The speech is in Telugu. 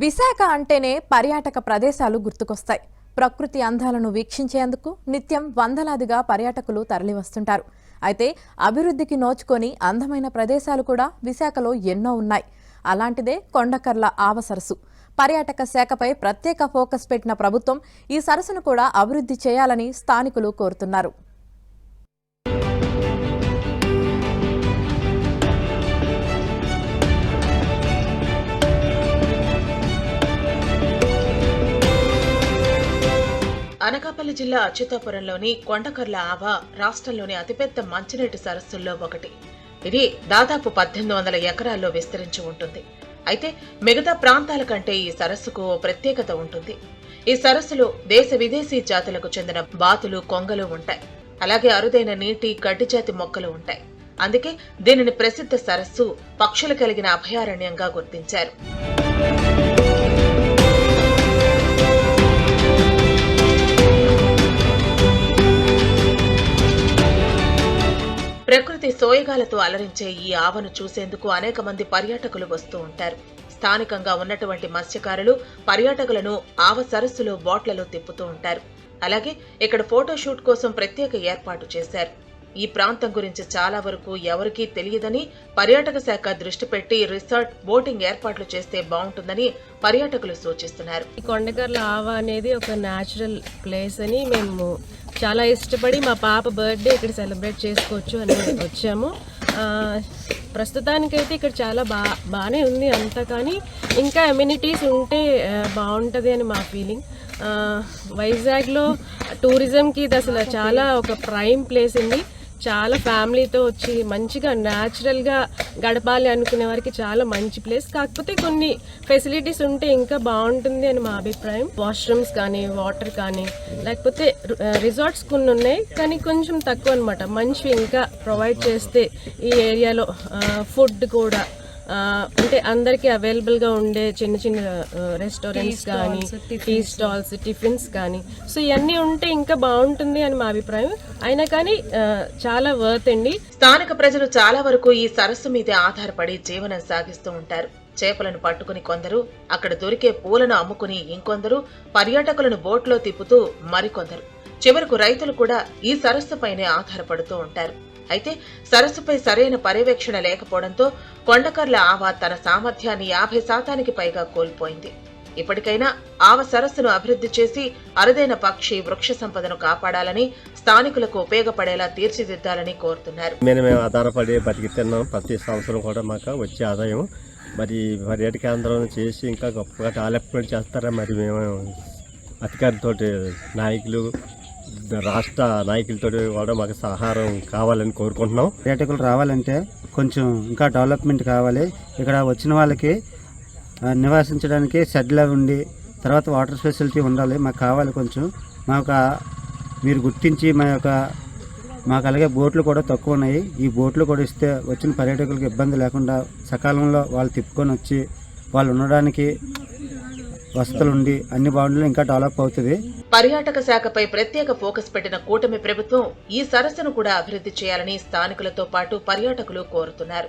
విశాఖ అంటేనే పర్యాటక ప్రదేశాలు గుర్తుకొస్తాయి. ప్రకృతి అందాలను వీక్షించేందుకు నిత్యం వందలాదిగా పర్యాటకులు తరలివస్తుంటారు. అయితే అభివృద్ధికి నోచుకొని అందమైన ప్రదేశాలు కూడా విశాఖలో ఎన్నో ఉన్నాయి. అలాంటిదే కొండకర్ల ఆవ సరస్సు. పర్యాటక శాఖపై ప్రత్యేక ఫోకస్ పెట్టిన ప్రభుత్వం ఈ సరస్సును కూడా అభివృద్ధి చేయాలని స్థానికులు కోరుతున్నారు. అనకాపల్లి జిల్లా అచ్యుతాపురంలోని కొండకర్ల ఆవ రాష్ట్రంలోని అతిపెద్ద మంచినీటి సరస్సుల్లో ఒకటి. ఇది దాదాపు 1800 ఎకరాల్లో విస్తరించి ఉంటుంది. అయితే మిగతా ప్రాంతాల కంటే ఈ సరస్సుకు ఓ ప్రత్యేకత ఉంటుంది. ఈ సరస్సులో దేశ విదేశీ జాతులకు చెందిన బాతులు, కొంగలు ఉంటాయి. అలాగే అరుదైన నీటి, గడ్డి జాతి మొక్కలు ఉంటాయి. అందుకే దీనిని ప్రసిద్ధ సరస్సు, పక్షులు కలిగిన అభయారణ్యంగా గుర్తించారు. ప్రకృతి సోయగాలతో అలరించే ఈ ఆవను చూసేందుకు అనేక మంది పర్యాటకులు వస్తూ ఉంటారు. స్థానికంగా ఉన్నటువంటి మత్స్యకారులు పర్యాటకులను ఆవ సరస్సులో బోట్లలో తిప్పుతూ ఉంటారు. అలాగే ఇక్కడ ఫోటోషూట్ కోసం ప్రత్యేక ఏర్పాటు చేశారు. ఈ ప్రాంతం గురించి చాలా వరకు ఎవరికీ తెలియదని పర్యాటక శాఖ దృష్టి పెట్టి రిసార్ట్, బోటింగ్ ఏర్పాట్లు చేస్తే బాగుంటుందని పర్యాటకులు సూచిస్తున్నారు. కొండకర్ల ఆవ అనేది ఒక న్యాచురల్ ప్లేస్ అని మేము చాలా ఇష్టపడి మా పాప బర్త్డే ఇక్కడ సెలబ్రేట్ చేసుకోవచ్చు అని వచ్చాము. ప్రస్తుతానికైతే ఇక్కడ చాలా బాగానే ఉంది అంతా, కానీ ఇంకా అమ్యూనిటీస్ ఉంటే బాగుంటుంది అని మా ఫీలింగ్. వైజాగ్లో టూరిజంకి ఇది అసలు చాలా ఒక ప్రైమ్ ప్లేస్ ఉంది. చాలా ఫ్యామిలీతో వచ్చి మంచిగా న్యాచురల్గా గడపాలి అనుకునే వారికి చాలా మంచి ప్లేస్. కాకపోతే కొన్ని ఫెసిలిటీస్ ఉంటే ఇంకా బాగుంటుంది అని మా అభిప్రాయం. వాష్రూమ్స్ కానీ, వాటర్ కానీ, లేకపోతే రిసార్ట్స్ కొన్ని ఉన్నాయి కానీ కొంచెం తక్కువ అనమాట. మంచివి ఇంకా ప్రొవైడ్ చేస్తే ఈ ఏరియాలో ఫుడ్ కూడా అంటే అందరికీ అవైలబుల్గా ఉండే చిన్న చిన్న రెస్టారెంట్స్ కానీ, టీ స్టాల్స్, టిఫిన్స్ కానీ, సో ఇవన్నీ ఉంటే ఇంకా బాగుంటుంది అని మా అభిప్రాయం. అయినా కానీ చాలా వర్త్ అండి. స్థానిక ప్రజలు చాలా వరకు ఈ సరస్సు మీదే ఆధారపడి జీవనం సాగిస్తూ ఉంటారు. చేపలను పట్టుకుని కొందరు, అక్కడ దొరికే పూలను అమ్ముకుని ఇంకొందరు, పర్యాటకులను బోట్లో తిప్పుతూ మరికొందరు, చివరకు రైతులు కూడా ఈ సరస్సుపైనే ఆధారపడుతూ ఉంటారు. అయితే సరస్సుపై సరైన పర్యవేక్షణ లేకపోవడంతో కొండకర్ల ఆవ తన సామర్థ్యాన్ని 50% పైగా కోల్పోయింది. ఇప్పటికైనా ఆవ సరస్సును అభివృద్ధి చేసి అరుదైన పక్షి, వృక్ష సంపదను కాపాడాలని, స్థానికులకు ఉపయోగపడేలా తీర్చిదిద్దాలని కోరుతున్నారు. మేము ఆధారపడి బతికిస్తున్నాం. ప్రతి సంవత్సరం కూడా మాకు వచ్చే ఆదాయం మరి పర్యాటక కేంద్రం చేసి ఇంకా గొప్పగా డెవలప్మెంట్ చేస్తారా మరి మేము అధికారులతో, నాయకులు, రాష్ట్ర నాయకులతో కూడా మాకు సహాయం కావాలని కోరుకుంటున్నాం. పర్యాటకులు రావాలంటే కొంచెం ఇంకా డెవలప్మెంట్ కావాలి. ఇక్కడ వచ్చిన వాళ్ళకి నివాసించడానికి షెడ్లు ఉండి, తర్వాత వాటర్ ఫెసిలిటీ ఉండాలి. మాకు కావాలి కొంచెం. మీరు గుర్తించి మాకు అలాగే బోట్లు కూడా తక్కువ ఉన్నాయి. ఈ బోట్లు కూడా ఇస్తే వచ్చిన పర్యాటకులకు ఇబ్బంది లేకుండా సకాలంలో వాళ్ళు తిప్పుకొని వచ్చి వాళ్ళు ఉండడానికి వసతులుండి అన్ని బాగుండాలి, ఇంకా డెవలప్ అవుతుంది. పర్యాటక శాఖపై ప్రత్యేక ఫోకస్ పెట్టిన కూటమి ప్రభుత్వం ఈ సరస్సును కూడా అభివృద్ధి చేయాలని స్థానికులతో పాటు పర్యాటకులు కోరుతున్నారు.